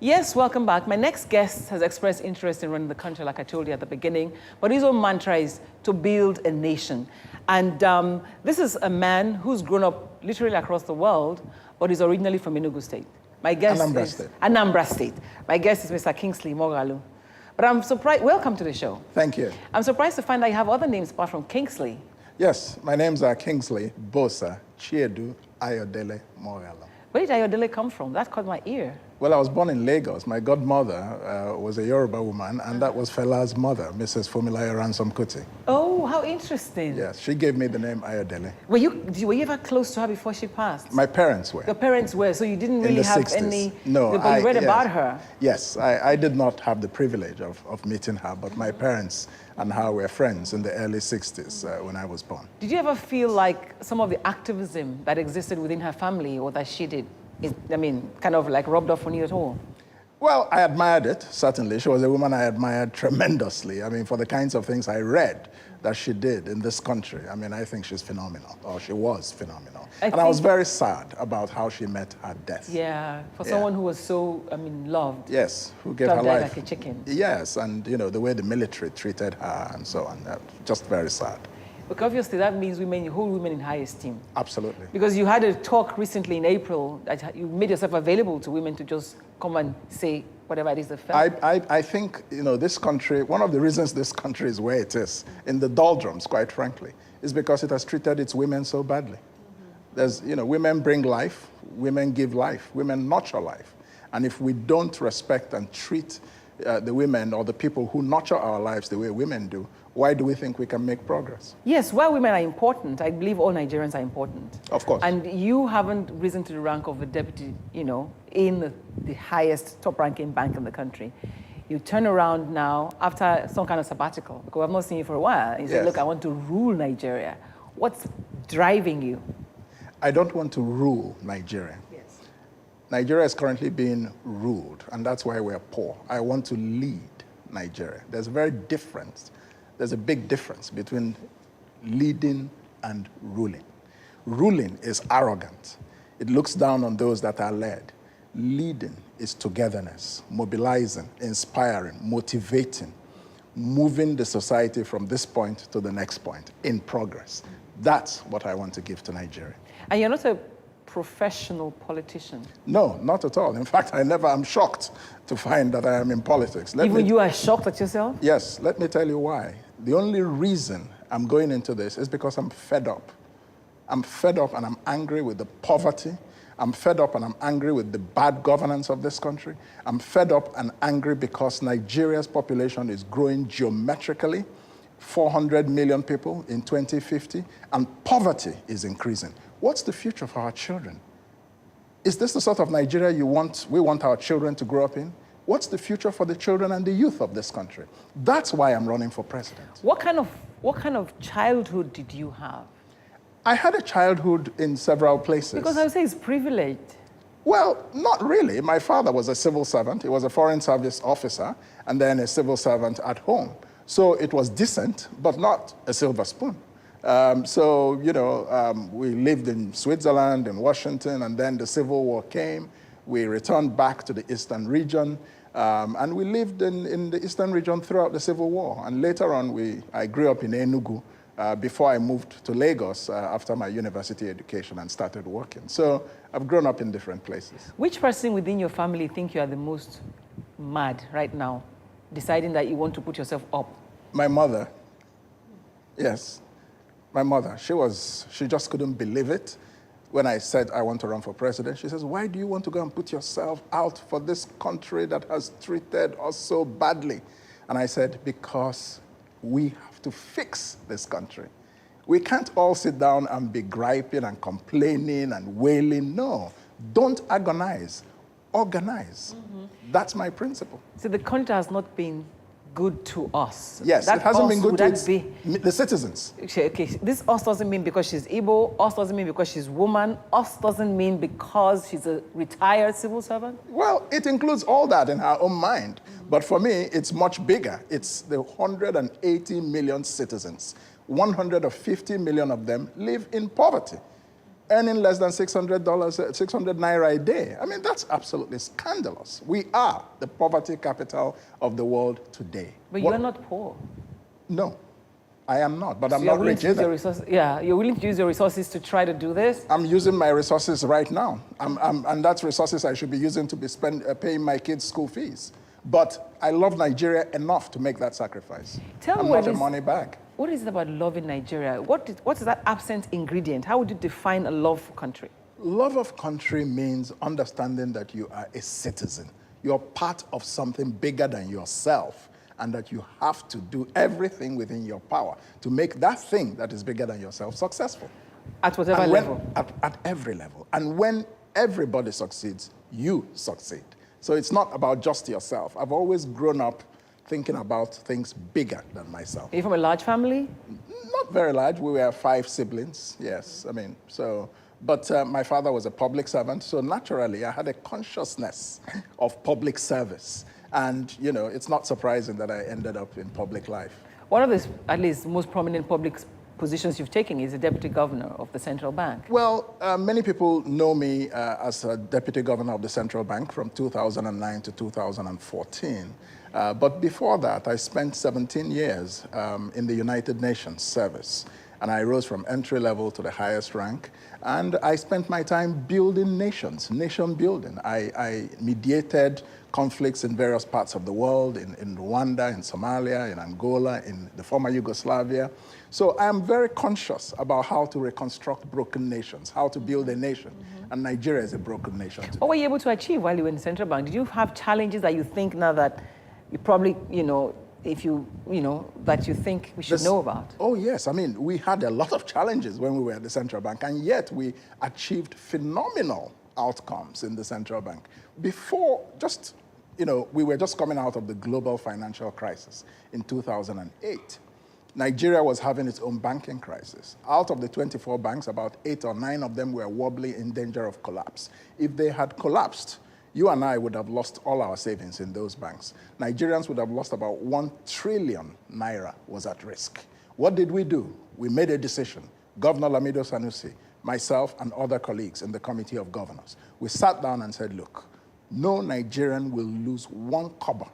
Yes, welcome back. My next guest has expressed interest in running the country, like I told you at the beginning, but his own mantra is to build a nation. And this is a man who's grown up literally across the world, but is originally from Enugu State. My guest Anambra State. Anambra State. My guest is Mr. Kingsley Moghalu. But I'm surprised, welcome to the show. Thank you. I'm surprised to find that you have other names apart from Kingsley. Yes, my names are Kingsley, Bosa, Chiedu, Ayodele, Moghalu. Where did Ayodele come from? That caught my ear. Well, I was born in Lagos. My godmother was a Yoruba woman, and that was Fela's mother, Mrs. Fumilayo Ransom Kuti. Oh, how interesting. Yes, she gave me the name Ayodele. Were you ever close to her before she passed? My parents were. Your parents were, so you didn't really have 60s. any... No, but you read about her. Yes, I did not have the privilege of meeting her, but my parents and her were friends in the early 60s when I was born. Did you ever feel like some of the activism that existed within her family or that she did, kind of like rubbed off on you at all? Well, I admired it, certainly. She was a woman I admired tremendously. For the kinds of things I read that she did in this country. I think she's phenomenal, or she was phenomenal. I was very sad about how she met her death. Yeah, for someone who was so, loved. Yes, who gave her life. Like a chicken. Yes, and the way the military treated her and so on, just very sad. Because obviously that means you hold women in high esteem. Absolutely. Because you had a talk recently in April that you made yourself available to women to just come and say whatever it is they felt. I think, this country, one of the reasons this country is where it is, in the doldrums, quite frankly, is because it has treated its women so badly. There's, women bring life, women give life, women nurture life. And if we don't respect and treat the women or the people who nurture our lives the way women do, why do we think we can make progress? Yes, while women are important, I believe all Nigerians are important. Of course. And you haven't risen to the rank of a deputy, in the highest top-ranking bank in the country. You turn around now after some kind of sabbatical, because I've not seen you for a while, and you say, look, I want to rule Nigeria. What's driving you? I don't want to rule Nigeria. Yes. Nigeria is currently being ruled, and that's why we're poor. I want to lead Nigeria. There's a big difference between leading and ruling. Ruling is arrogant. It looks down on those that are led. Leading is togetherness, mobilizing, inspiring, motivating, moving the society from this point to the next point in progress. That's what I want to give to Nigeria. And you're not a professional politician? No, not at all. In fact, I'm shocked to find that I am in politics. Even you are shocked at yourself? Yes, let me tell you why. The only reason I'm going into this is because I'm fed up. I'm fed up and I'm angry with the poverty. I'm fed up and I'm angry with the bad governance of this country. I'm fed up and angry because Nigeria's population is growing geometrically, 400 million people in 2050, and poverty is increasing. What's the future for our children? Is this the sort of Nigeria we want our children to grow up in? What's the future for the children and the youth of this country? That's why I'm running for president. What kind of childhood did you have? I had a childhood in several places. Because I would say it's privileged. Well, not really. My father was a civil servant. He was a foreign service officer and then a civil servant at home. So it was decent, but not a silver spoon. We lived in Switzerland, in Washington, and then the Civil War came. We returned back to the Eastern region, and we lived in the Eastern region throughout the Civil War. And later on, I grew up in Enugu before I moved to Lagos after my university education and started working. So I've grown up in different places. Which person within your family think you are the most mad right now, deciding that you want to put yourself up? My mother. Yes, my mother. She just couldn't believe it. When I said I want to run for president, she says, why do you want to go and put yourself out for this country that has treated us so badly? And I said, because we have to fix this country. We can't all sit down and be griping and complaining and wailing. No, don't agonize, organize. That's my principle. So the country has not been good to us. Yes, it hasn't been good to the citizens. Okay, this us doesn't mean because she's Igbo, us doesn't mean because she's woman, us doesn't mean because she's a retired civil servant? Well, it includes all that in her own mind. But for me, it's much bigger. It's the 180 million citizens. 150 million of them live in poverty. earning less than $600, 600 naira a day. I mean, that's absolutely scandalous. We are the poverty capital of the world today. But you're not poor. No, I am not, but So I'm not rich either. You're willing to use your resources to try to do this? I'm using my resources right now, and that's resources I should be using to be paying my kids' school fees. But I love Nigeria enough to make that sacrifice. Tell me I'm not a money bag. What is it about loving Nigeria? What is that absent ingredient? How would you define a love for country? Love of country means understanding that you are a citizen. You're part of something bigger than yourself, and that you have to do everything within your power to make that thing that is bigger than yourself successful. At whatever level? At every level. And when everybody succeeds, you succeed. So it's not about just yourself. I've always grown up thinking about things bigger than myself. Are you from a large family? Not very large. We were 5 siblings, yes. I mean, so, but my father was a public servant, so naturally I had a consciousness of public service. And, you know, it's not surprising that I ended up in public life. One of the, at least, most prominent public positions you've taken is the deputy governor of the central bank. Well, many people know me as a deputy governor of the central bank from 2009 to 2014. But before that, I spent 17 years in the United Nations service. And I rose from entry level to the highest rank. And I spent my time building nations, nation building. I mediated conflicts in various parts of the world, in Rwanda, in Somalia, in Angola, in the former Yugoslavia. So I am very conscious about how to reconstruct broken nations, how to build a nation. And Nigeria is a broken nation today. What were you able to achieve while you were in the central bank? Did you have challenges that you think now that you probably, you know, that you think we should know about? Oh, yes. I mean, we had a lot of challenges when we were at the central bank, and yet we achieved phenomenal outcomes in the central bank. Before, we were just coming out of the global financial crisis in 2008. Nigeria was having its own banking crisis. Out of the 24 banks, about 8 or 9 of them were wobbly, in danger of collapse. If they had collapsed, you and I would have lost all our savings in those banks. Nigerians would have lost about 1 trillion naira was at risk. What did we do? We made a decision. Governor Lamido Sanusi, myself, and other colleagues in the Committee of Governors, we sat down and said, look, no Nigerian will lose 1 kobo.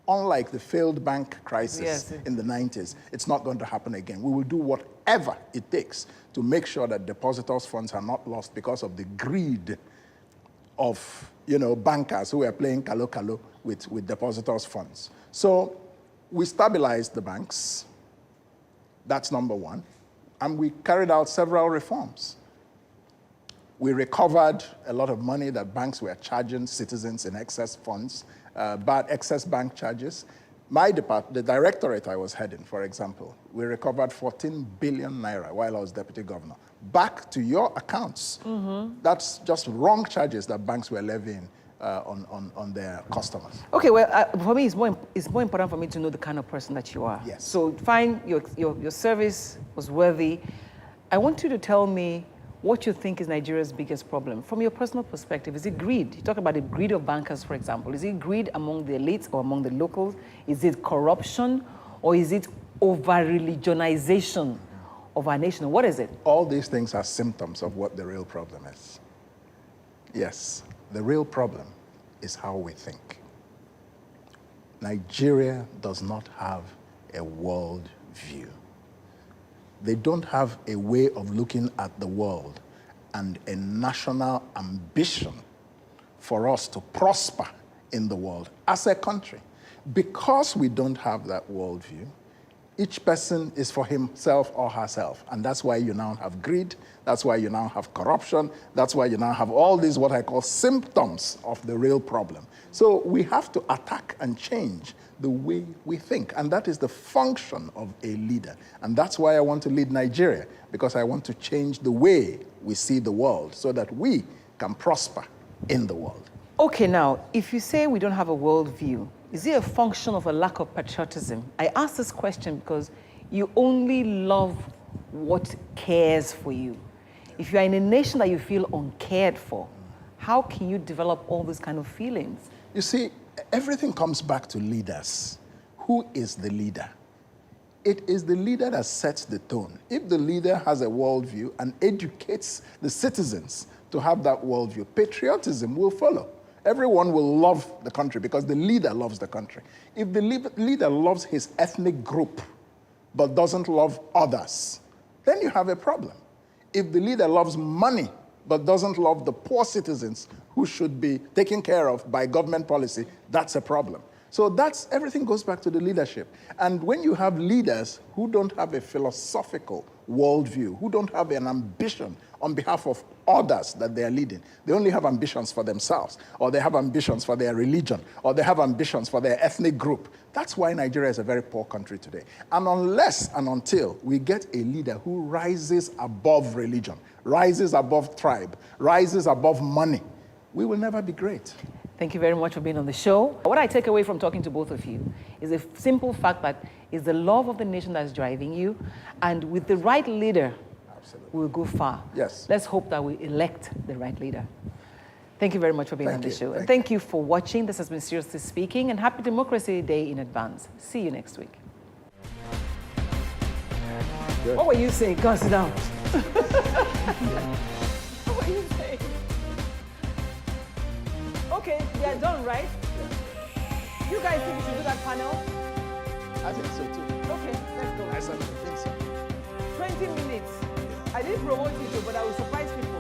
Unlike the failed bank crisis in the 90s, it's not going to happen again. We will do whatever it takes to make sure that depositors' funds are not lost because of the greed of bankers who are playing kalo-kalo with depositors' funds. So we stabilized the banks. That's number 1. And we carried out several reforms. We recovered a lot of money that banks were charging citizens in excess funds, excess bank charges. My department, the directorate I was heading, for example, we recovered 14 billion naira while I was deputy governor. Back to your accounts. That's just wrong charges that banks were levying on their customers. Okay, well, for me, it's more important for me to know the kind of person that you are. Yes. So fine, your service was worthy. I want you to tell me what you think is Nigeria's biggest problem. From your personal perspective, is it greed? You talk about the greed of bankers, for example. Is it greed among the elites or among the locals? Is it corruption? Or is it over-religionization of our nation? What is it? All these things are symptoms of what the real problem is. Yes, the real problem is how we think. Nigeria does not have a world view. They don't have a way of looking at the world and a national ambition for us to prosper in the world as a country. Because we don't have that worldview, each person is for himself or herself. And that's why you now have greed. That's why you now have corruption. That's why you now have all these what I call symptoms of the real problem. So we have to attack and change the way we think. And that is the function of a leader. And that's why I want to lead Nigeria, because I want to change the way we see the world so that we can prosper in the world. Okay, now, if you say we don't have a worldview, is it a function of a lack of patriotism? I ask this question because you only love what cares for you. If you are in a nation that you feel uncared for, how can you develop all these kind of feelings? You see, everything comes back to leaders. Who is the leader? It is the leader that sets the tone. If the leader has a worldview and educates the citizens to have that worldview, patriotism will follow. Everyone will love the country because the leader loves the country. If the leader loves his ethnic group but doesn't love others, then you have a problem. If the leader loves money but doesn't love the poor citizens who should be taken care of by government policy, that's a problem. So everything goes back to the leadership. And when you have leaders who don't have a philosophical worldview, who don't have an ambition on behalf of others that they are leading, they only have ambitions for themselves, or they have ambitions for their religion, or they have ambitions for their ethnic group. That's why Nigeria is a very poor country today. And unless and until we get a leader who rises above religion, rises above tribe, rises above money, we will never be great. Thank you very much for being on the show. What I take away from talking to both of you is a simple fact that it's the love of the nation that's driving you, and with the right leader, we'll go far. Yes. Let's hope that we elect the right leader. Thank you very much for being on the show. And Thank thank you for watching. This has been Seriously Speaking, and happy Democracy Day in advance. See you next week. Good. What were you saying? Go sit down. What were you saying? Okay, we are done, right? Yeah. You guys think we should do that panel? I think so too. Okay, let's go. I certainly think so. 20 minutes. I didn't promote you, but I will surprise people.